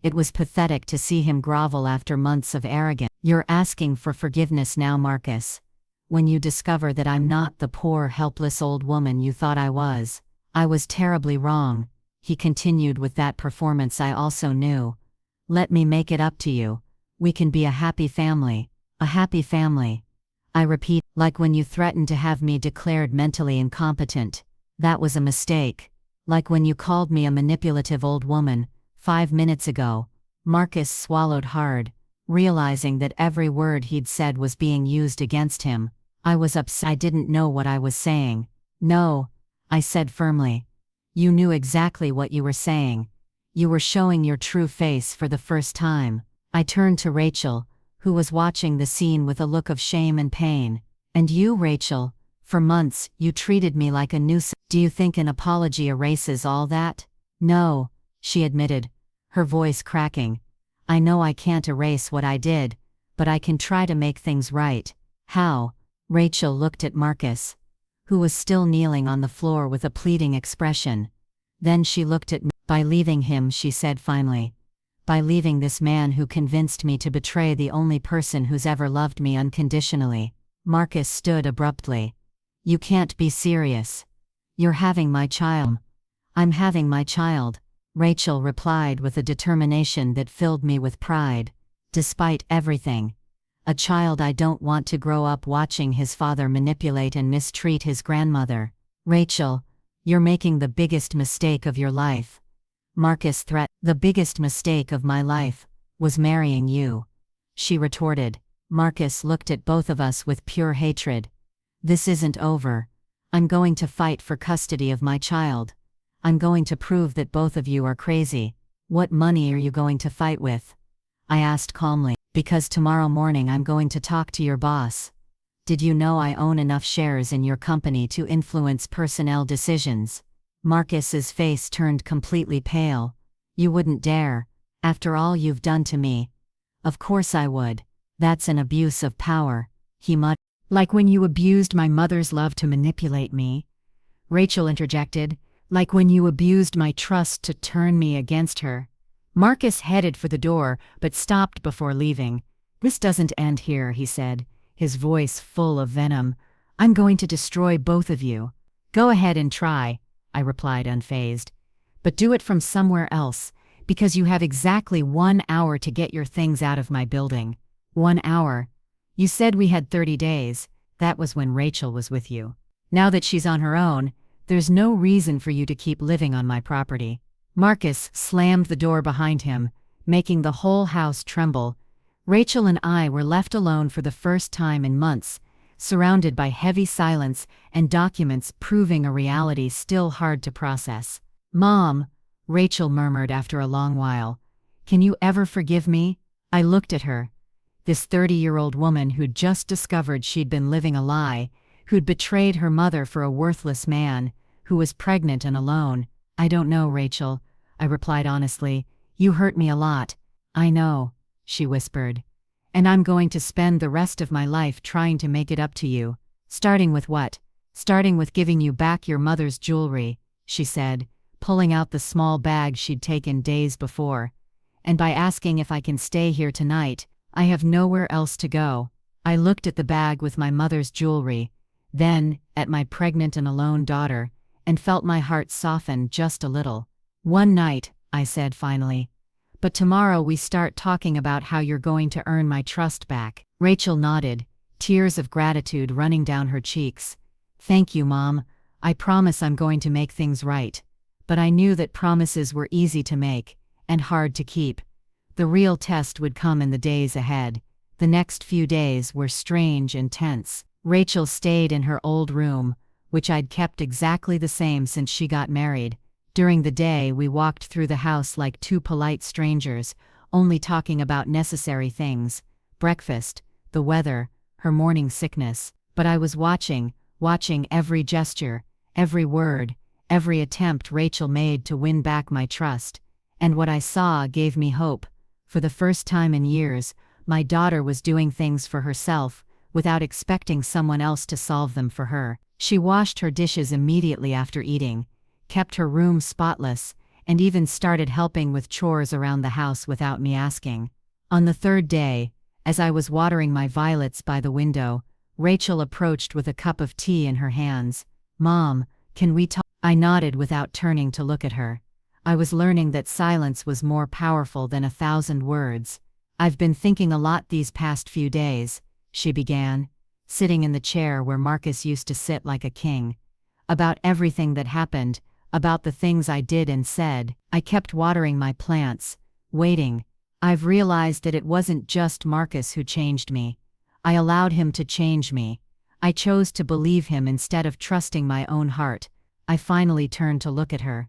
It was pathetic to see him grovel after months of arrogance. You're asking for forgiveness now, Marcus. When you discover that I'm not the poor, helpless old woman you thought I was terribly wrong, he continued with that performance I also knew. Let me make it up to you. We can be a happy family. A happy family. I repeat, like when you threatened to have me declared mentally incompetent. That was a mistake. Like when you called me a manipulative old woman 5 minutes ago. Marcus swallowed hard, realizing that every word he'd said was being used against him. I was upset. I didn't know what I was saying. No, I said firmly. You knew exactly what you were saying. You were showing your true face for the first time. I turned to Rachel, who was watching the scene with a look of shame and pain. And you, Rachel, for months you treated me like a nuisance. Do you think an apology erases all that? No, she admitted, her voice cracking. I know I can't erase what I did, but I can try to make things right. How? Rachel looked at Marcus, who was still kneeling on the floor with a pleading expression. Then she looked at me. By leaving him, she said finally. By leaving this man who convinced me to betray the only person who's ever loved me unconditionally. Marcus stood abruptly. You can't be serious. You're having my child. I'm having my child, Rachel replied with a determination that filled me with pride. Despite everything. A child I don't want to grow up watching his father manipulate and mistreat his grandmother. Rachel, you're making the biggest mistake of your life. Marcus threatened. The biggest mistake of my life was marrying you, she retorted. Marcus looked at both of us with pure hatred. This isn't over. I'm going to fight for custody of my child. I'm going to prove that both of you are crazy. What money are you going to fight with? I asked calmly. Because tomorrow morning I'm going to talk to your boss. Did you know I own enough shares in your company to influence personnel decisions? Marcus's face turned completely pale. You wouldn't dare, after all you've done to me. Of course I would. That's an abuse of power, he muttered. Like when you abused my mother's love to manipulate me, Rachel interjected. Like when you abused my trust to turn me against her. Marcus headed for the door, but stopped before leaving. This doesn't end here, he said, his voice full of venom. I'm going to destroy both of you. Go ahead and try, I replied unfazed. But do it from somewhere else, Because you have exactly 1 hour to get your things out of my building. 1 hour? You said we had 30 days. That was when Rachel was with you. Now that she's on her own, there's no reason for you to keep living on my property." Marcus slammed the door behind him, making the whole house tremble. Rachel and I were left alone for the first time in months, surrounded by heavy silence and documents proving a reality still hard to process. "Mom," Rachel murmured after a long while, "can you ever forgive me?" I looked at her. This 30-year-old woman who'd just discovered she'd been living a lie, who'd betrayed her mother for a worthless man, who was pregnant and alone. "I don't know, Rachel," I replied honestly. "You hurt me a lot." "I know," she whispered. "And I'm going to spend the rest of my life trying to make it up to you." "Starting with what?" "Starting with giving you back your mother's jewelry," she said, pulling out the small bag she'd taken days before. "And by asking if I can stay here tonight. I have nowhere else to go." I looked at the bag with my mother's jewelry, then at my pregnant and alone daughter, and felt my heart soften just a little. "One night," I said finally. "But tomorrow we start talking about how you're going to earn my trust back." Rachel nodded, tears of gratitude running down her cheeks. "Thank you, Mom. I promise I'm going to make things right." But I knew that promises were easy to make and hard to keep. The real test would come in the days ahead. The next few days were strange and tense. Rachel stayed in her old room, which I'd kept exactly the same since she got married. During the day, we walked through the house like two polite strangers, only talking about necessary things: breakfast, the weather, her morning sickness. But I was watching every gesture, every word, every attempt Rachel made to win back my trust. And what I saw gave me hope. For the first time in years, my daughter was doing things for herself, without expecting someone else to solve them for her. She washed her dishes immediately after eating, kept her room spotless, and even started helping with chores around the house without me asking. On the third day, as I was watering my violets by the window, Rachel approached with a cup of tea in her hands. "Mom, can we talk?" I nodded without turning to look at her. I was learning that silence was more powerful than 1,000 words. "I've been thinking a lot these past few days," she began, sitting in the chair where Marcus used to sit like a king. "About everything that happened, about the things I did and said." I kept watering my plants, waiting. "I've realized that it wasn't just Marcus who changed me. I allowed him to change me. I chose to believe him instead of trusting my own heart." I finally turned to look at her.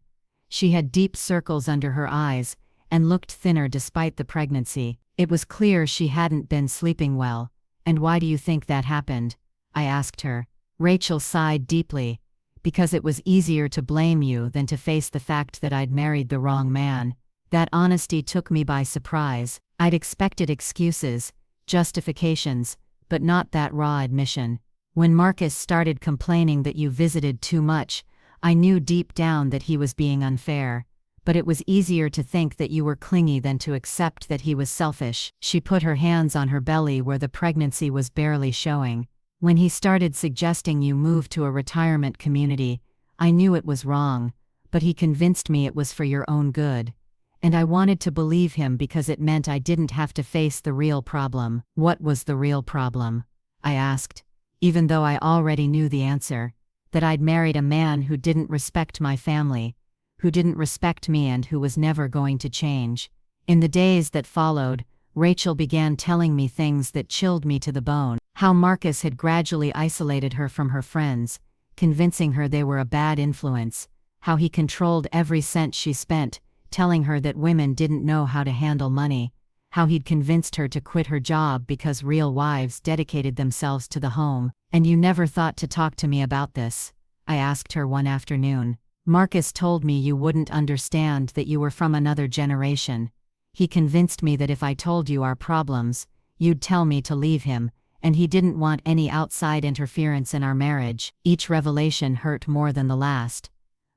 She had deep circles under her eyes and looked thinner despite the pregnancy. It was clear she hadn't been sleeping well. "And why do you think that happened?" I asked her. Rachel sighed deeply. "Because it was easier to blame you than to face the fact that I'd married the wrong man." That honesty took me by surprise. I'd expected excuses, justifications, but not that raw admission. "When Marcus started complaining that you visited too much, I knew deep down that he was being unfair. But it was easier to think that you were clingy than to accept that he was selfish." She put her hands on her belly where the pregnancy was barely showing. "When he started suggesting you move to a retirement community, I knew it was wrong, but he convinced me it was for your own good. And I wanted to believe him because it meant I didn't have to face the real problem." "What was the real problem?" I asked, even though I already knew the answer. That I'd married a man who didn't respect my family, who didn't respect me, and who was never going to change. In the days that followed, Rachel began telling me things that chilled me to the bone. How Marcus had gradually isolated her from her friends, convincing her they were a bad influence. How he controlled every cent she spent, telling her that women didn't know how to handle money. How he'd convinced her to quit her job because real wives dedicated themselves to the home. "And you never thought to talk to me about this?" I asked her one afternoon. "Marcus told me you wouldn't understand, that you were from another generation. He convinced me that if I told you our problems, you'd tell me to leave him, and he didn't want any outside interference in our marriage." Each revelation hurt more than the last.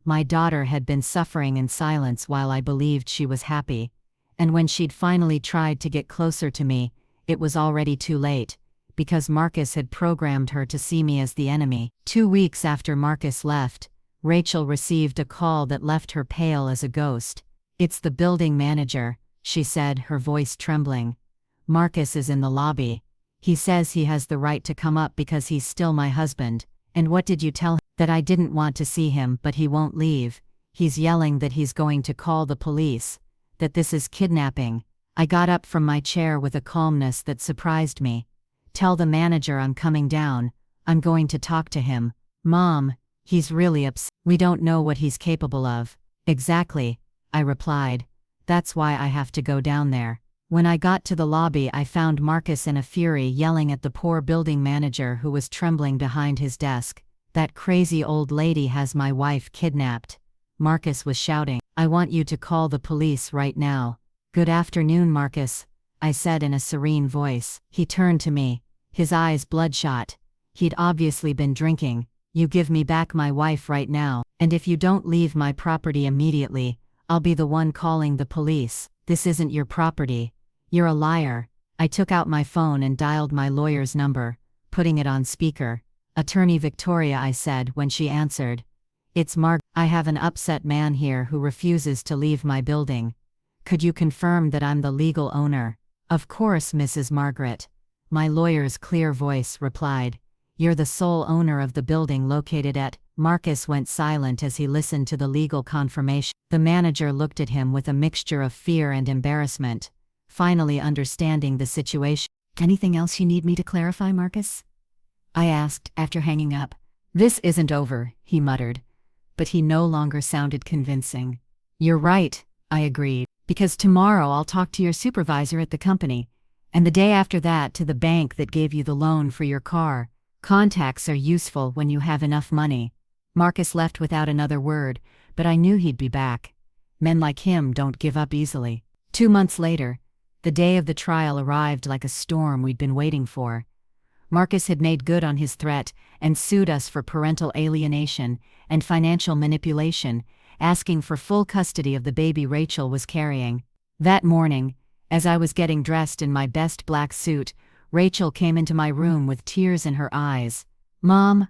My daughter had been suffering in silence while I believed she was happy. And when she'd finally tried to get closer to me, it was already too late, because Marcus had programmed her to see me as the enemy. 2 weeks after Marcus left, Rachel received a call that left her pale as a ghost. It's the building manager, she said, her voice trembling. Marcus is in the lobby. He says he has the right to come up because he's still my husband. And what did you tell him? That I didn't want to see him, but he won't leave. He's yelling that he's going to call the police, that this is kidnapping. I got up from my chair with a calmness that surprised me. Tell the manager I'm coming down. I'm going to talk to him. Mom, he's really upset. We don't know what he's capable of. Exactly, I replied. That's why I have to go down there. When I got to the lobby, I found Marcus in a fury, yelling at the poor building manager who was trembling behind his desk. That crazy old lady has my wife kidnapped. Marcus was shouting. I want you to call the police right now. Good afternoon, Marcus, I said in a serene voice. He turned to me, his eyes bloodshot. He'd obviously been drinking. You give me back my wife right now, and if you don't leave my property immediately, I'll be the one calling the police. This isn't your property. You're a liar. I took out my phone and dialed my lawyer's number, putting it on speaker. Attorney Victoria, I said when she answered. It's Mark. I have an upset man here who refuses to leave my building. Could you confirm that I'm the legal owner? Of course, Mrs. Margaret. My lawyer's clear voice replied. You're the sole owner of the building located at. Marcus went silent as he listened to the legal confirmation. The manager looked at him with a mixture of fear and embarrassment, finally understanding the situation. Anything else you need me to clarify, Marcus? I asked after hanging up. This isn't over, he muttered, but he no longer sounded convincing. You're right, I agreed, because tomorrow I'll talk to your supervisor at the company, and the day after that to the bank that gave you the loan for your car. Contacts are useful when you have enough money. Marcus left without another word, but I knew he'd be back. Men like him don't give up easily. 2 months later, the day of the trial arrived like a storm we'd been waiting for. Marcus had made good on his threat and sued us for parental alienation and financial manipulation, asking for full custody of the baby Rachel was carrying. That morning, as I was getting dressed in my best black suit, Rachel came into my room with tears in her eyes. Mom,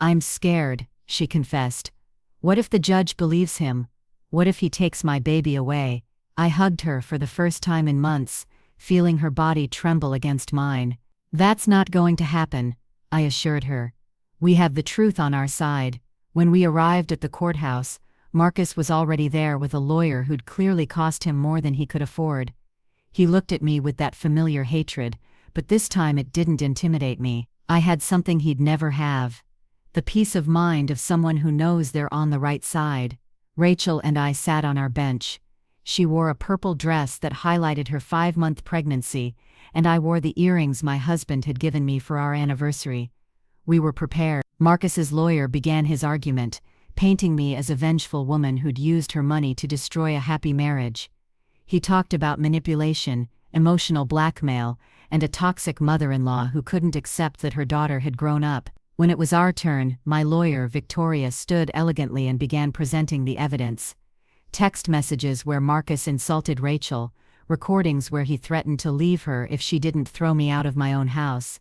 I'm scared, she confessed. What if the judge believes him? What if he takes my baby away? I hugged her for the first time in months, feeling her body tremble against mine. That's not going to happen, I assured her. We have the truth on our side. When we arrived at the courthouse, Marcus was already there with a lawyer who'd clearly cost him more than he could afford. He looked at me with that familiar hatred, but this time it didn't intimidate me. I had something he'd never have. The peace of mind of someone who knows they're on the right side. Rachel and I sat on our bench. She wore a purple dress that highlighted her 5-month pregnancy, and I wore the earrings my husband had given me for our anniversary. We were prepared. Marcus's lawyer began his argument, painting me as a vengeful woman who'd used her money to destroy a happy marriage. He talked about manipulation, emotional blackmail, and a toxic mother-in-law who couldn't accept that her daughter had grown up. When it was our turn, my lawyer, Victoria, stood elegantly and began presenting the evidence. Text messages where Marcus insulted Rachel, recordings where he threatened to leave her if she didn't throw me out of my own house,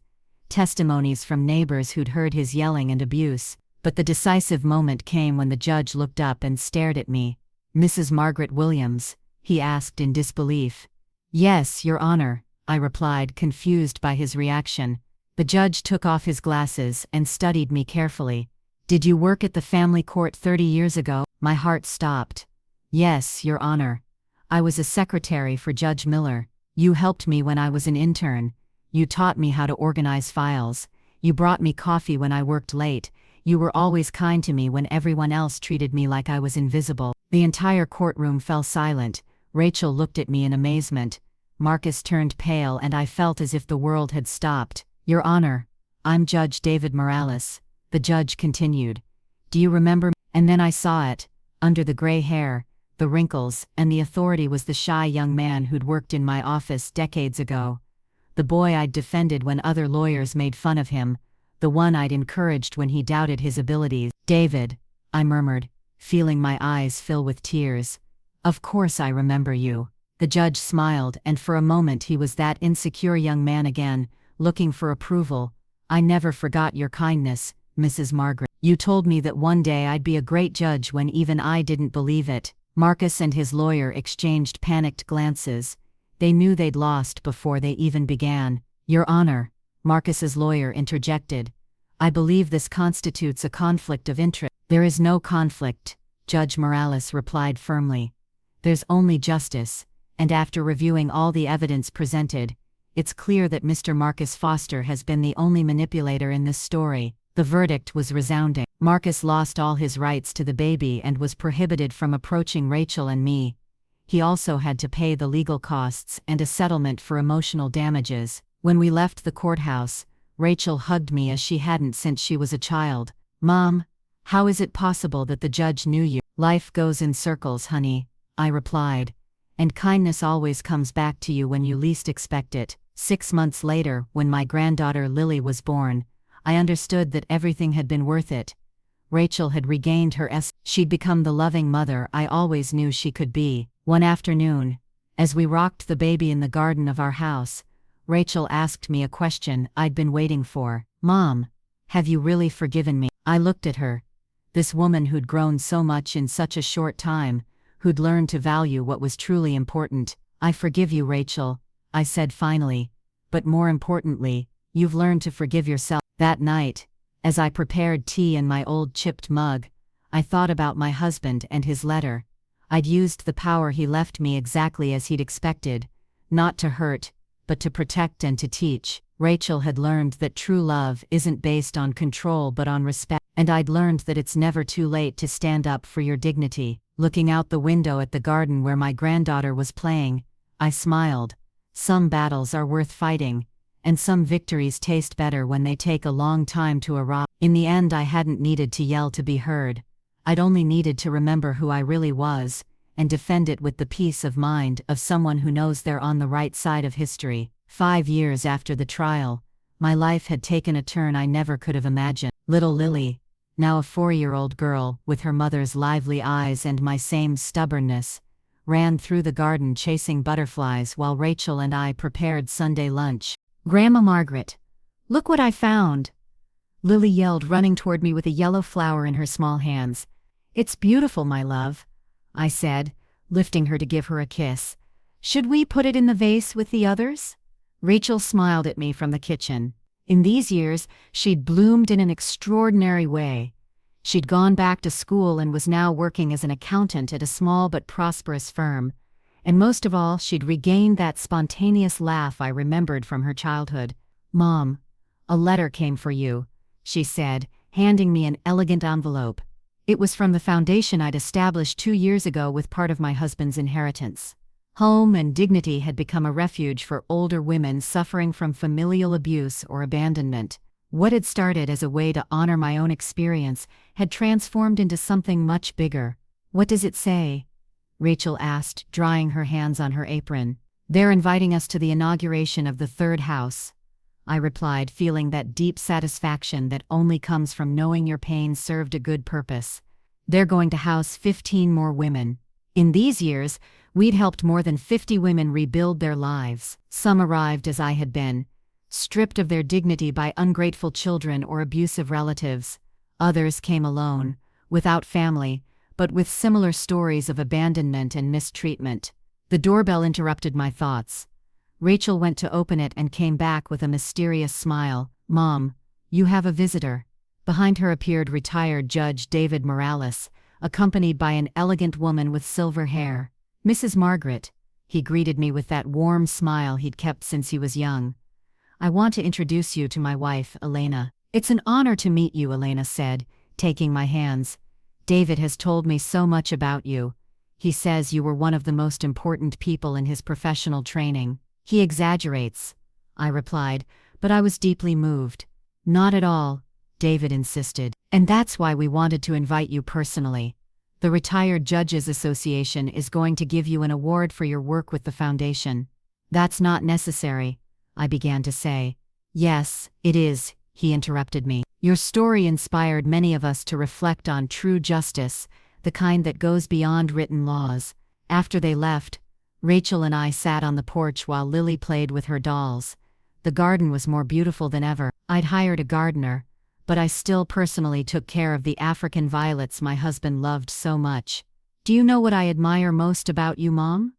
testimonies from neighbors who'd heard his yelling and abuse. But the decisive moment came when the judge looked up and stared at me. Mrs. Margaret Williams, he asked in disbelief. Yes, Your Honor, I replied, confused by his reaction. The judge took off his glasses and studied me carefully. Did you work at the family court 30 years ago? My heart stopped. Yes, Your Honor. I was a secretary for Judge Miller. You helped me when I was an intern. You taught me how to organize files. You brought me coffee when I worked late. You were always kind to me when everyone else treated me like I was invisible. The entire courtroom fell silent. Rachel looked at me in amazement. Marcus turned pale and I felt as if the world had stopped. Your Honor, I'm Judge David Morales, the judge continued. Do you remember me? And then I saw it. Under the gray hair, the wrinkles, and the authority was the shy young man who'd worked in my office decades ago. The boy I'd defended when other lawyers made fun of him. The one I'd encouraged when he doubted his abilities. David, I murmured, feeling my eyes fill with tears. Of course I remember you. The judge smiled, and for a moment he was that insecure young man again, looking for approval. I never forgot your kindness, Mrs. Margaret. You told me that one day I'd be a great judge when even I didn't believe it. Marcus and his lawyer exchanged panicked glances. They knew they'd lost before they even began. "Your Honor," Marcus's lawyer interjected, "I believe this constitutes a conflict of interest." "There is no conflict," Judge Morales replied firmly. "There's only justice, and after reviewing all the evidence presented, it's clear that Mr. Marcus Foster has been the only manipulator in this story." The verdict was resounding. Marcus lost all his rights to the baby and was prohibited from approaching Rachel and me. He also had to pay the legal costs and a settlement for emotional damages. When we left the courthouse, Rachel hugged me as she hadn't since she was a child. "Mom, how is it possible that the judge knew you?" "Life goes in circles, honey," I replied. "And kindness always comes back to you when you least expect it." 6 months later, when my granddaughter Lily was born, I understood that everything had been worth it. Rachel had regained her essence. She'd become the loving mother I always knew she could be. One afternoon, as we rocked the baby in the garden of our house, Rachel asked me a question I'd been waiting for. "Mom, have you really forgiven me?" I looked at her. This woman who'd grown so much in such a short time, who'd learned to value what was truly important. "I forgive you, Rachel," I said finally. "But more importantly, you've learned to forgive yourself." That night, as I prepared tea in my old chipped mug, I thought about my husband and his letter. I'd used the power he left me exactly as he'd expected, not to hurt, but to protect and to teach. Rachel had learned that true love isn't based on control but on respect, and I'd learned that it's never too late to stand up for your dignity. Looking out the window at the garden where my granddaughter was playing, I smiled. Some battles are worth fighting, and some victories taste better when they take a long time to arrive. In the end, I hadn't needed to yell to be heard. I'd only needed to remember who I really was, and defend it with the peace of mind of someone who knows they're on the right side of history. 5 years after the trial, my life had taken a turn I never could have imagined. Little Lily, now a 4-year-old girl with her mother's lively eyes and my same stubbornness, ran through the garden chasing butterflies while Rachel and I prepared Sunday lunch. "Grandma Margaret, look what I found!" Lily yelled, running toward me with a yellow flower in her small hands. "It's beautiful, my love," I said, lifting her to give her a kiss. "Should we put it in the vase with the others?" Rachel smiled at me from the kitchen. In these years, she'd bloomed in an extraordinary way. She'd gone back to school and was now working as an accountant at a small but prosperous firm. And most of all, she'd regained that spontaneous laugh I remembered from her childhood. "Mom, a letter came for you," she said, handing me an elegant envelope. It was from the foundation I'd established 2 years ago with part of my husband's inheritance. Home and Dignity had become a refuge for older women suffering from familial abuse or abandonment. What had started as a way to honor my own experience had transformed into something much bigger. "What does it say?" Rachel asked, drying her hands on her apron. "They're inviting us to the inauguration of the third house," I replied, feeling that deep satisfaction that only comes from knowing your pain served a good purpose. "They're going to house 15 more women." In these years, we'd helped more than 50 women rebuild their lives. Some arrived as I had been, stripped of their dignity by ungrateful children or abusive relatives. Others came alone, without family, but with similar stories of abandonment and mistreatment. The doorbell interrupted my thoughts. Rachel went to open it and came back with a mysterious smile. "Mom, you have a visitor." Behind her appeared retired Judge David Morales, accompanied by an elegant woman with silver hair. "Mrs. Margaret," he greeted me with that warm smile he'd kept since he was young. "I want to introduce you to my wife, Elena." "It's an honor to meet you," Elena said, taking my hands. "David has told me so much about you. He says you were one of the most important people in his professional training." "He exaggerates," I replied, but I was deeply moved. "Not at all," David insisted. "And that's why we wanted to invite you personally. The Retired Judges Association is going to give you an award for your work with the foundation." "That's not necessary," I began to say. "Yes, it is," he interrupted me. "Your story inspired many of us to reflect on true justice, the kind that goes beyond written laws." After they left, Rachel and I sat on the porch while Lily played with her dolls. The garden was more beautiful than ever. I'd hired a gardener, but I still personally took care of the African violets my husband loved so much. Do you know what I admire most about you, Mom?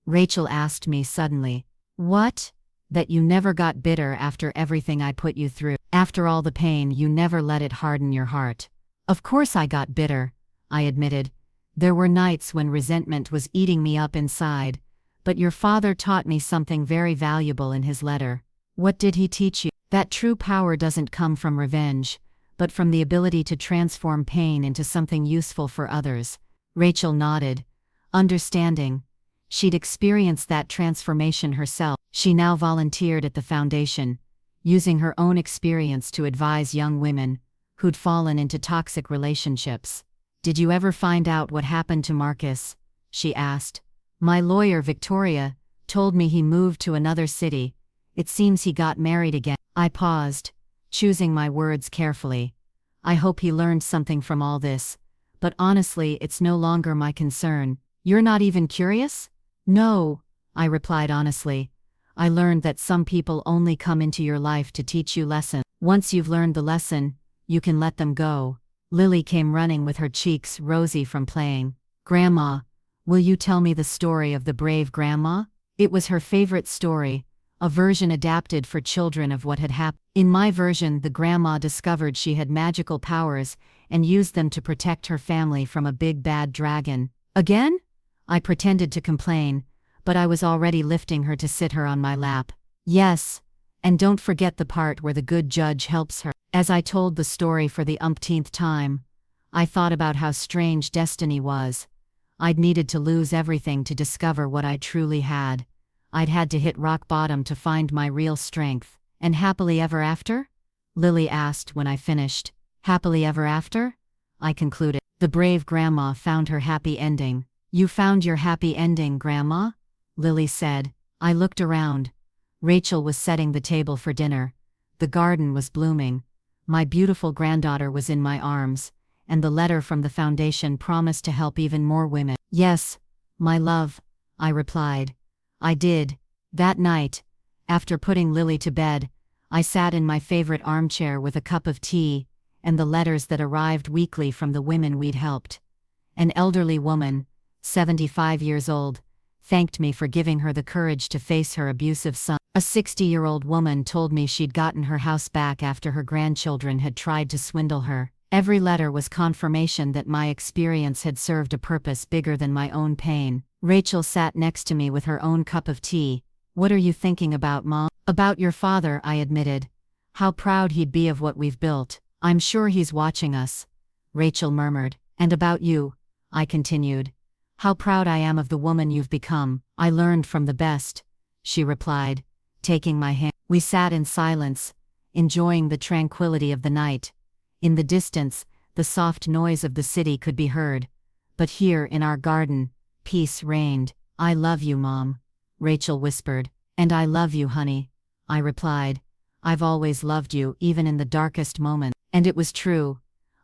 Rachel asked me suddenly. What? That you never got bitter after everything I put you through. After all the pain, you never let it harden your heart. Of course I got bitter, I admitted. There were nights when resentment was eating me up inside, but your father taught me something very valuable in his letter. What did he teach you? That true power doesn't come from revenge, but from the ability to transform pain into something useful for others. Rachel nodded, understanding. She'd experienced that transformation herself. She now volunteered at the foundation, using her own experience to advise young women who'd fallen into toxic relationships. Did you ever find out what happened to Marcus? She asked. My lawyer, Victoria, told me he moved to another city. It seems he got married again. I paused, choosing my words carefully. I hope he learned something from all this, but honestly, it's no longer my concern. You're not even curious? No, I replied honestly. I learned that some people only come into your life to teach you lessons. Once you've learned the lesson, you can let them go. Lily came running with her cheeks rosy from playing. Grandma, will you tell me the story of the brave grandma? It was her favorite story, a version adapted for children of what had happened. In my version, the grandma discovered she had magical powers and used them to protect her family from a big bad dragon. Again? I pretended to complain, but I was already lifting her to sit her on my lap. Yes, and don't forget the part where the good judge helps her. As I told the story for the umpteenth time, I thought about how strange destiny was. I'd needed to lose everything to discover what I truly had. I'd had to hit rock bottom to find my real strength. And happily ever after? Lily asked when I finished. Happily ever after? I concluded. The brave grandma found her happy ending. You found your happy ending, Grandma? Lily said. I looked around. Rachel was setting the table for dinner. The garden was blooming. My beautiful granddaughter was in my arms, and the letter from the foundation promised to help even more women. Yes, my love, I replied. I did. That night, after putting Lily to bed, I sat in my favorite armchair with a cup of tea and the letters that arrived weekly from the women we'd helped. An elderly woman, 75 years old, thanked me for giving her the courage to face her abusive son. A 60-year-old woman told me she'd gotten her house back after her grandchildren had tried to swindle her. Every letter was confirmation that my experience had served a purpose bigger than my own pain. Rachel sat next to me with her own cup of tea. What are you thinking about, Mom? About your father, I admitted. How proud he'd be of what we've built. I'm sure he's watching us, Rachel murmured. And about you, I continued. How proud I am of the woman you've become. I learned from the best, she replied, taking my hand. We sat in silence, enjoying the tranquility of the night. In the distance, the soft noise of the city could be heard. But here in our garden, peace reigned. I love you, Mom, Rachel whispered. And I love you, honey, I replied. I've always loved you, even in the darkest moments. And it was true.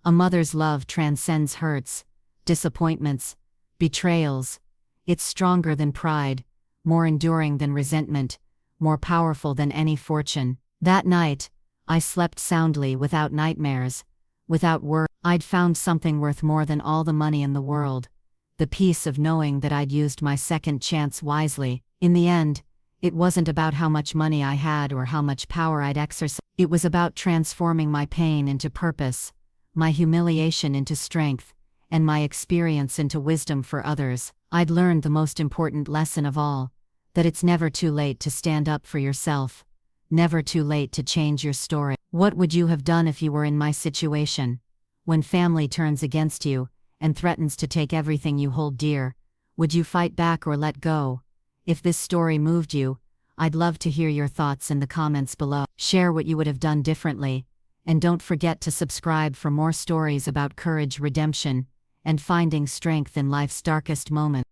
A mother's love transcends hurts, disappointments, betrayals. It's stronger than pride, more enduring than resentment, more powerful than any fortune. That night, I slept soundly without nightmares, without worry. I'd found something worth more than all the money in the world. The peace of knowing that I'd used my second chance wisely. In the end, it wasn't about how much money I had or how much power I'd exercise. It was about transforming my pain into purpose, my humiliation into strength, and my experience into wisdom for others. I'd learned the most important lesson of all, that it's never too late to stand up for yourself, never too late to change your story. What would you have done if you were in my situation? When family turns against you and threatens to take everything you hold dear, would you fight back or let go? If this story moved you, I'd love to hear your thoughts in the comments below. Share what you would have done differently, and don't forget to subscribe for more stories about courage, redemption, and finding strength in life's darkest moments.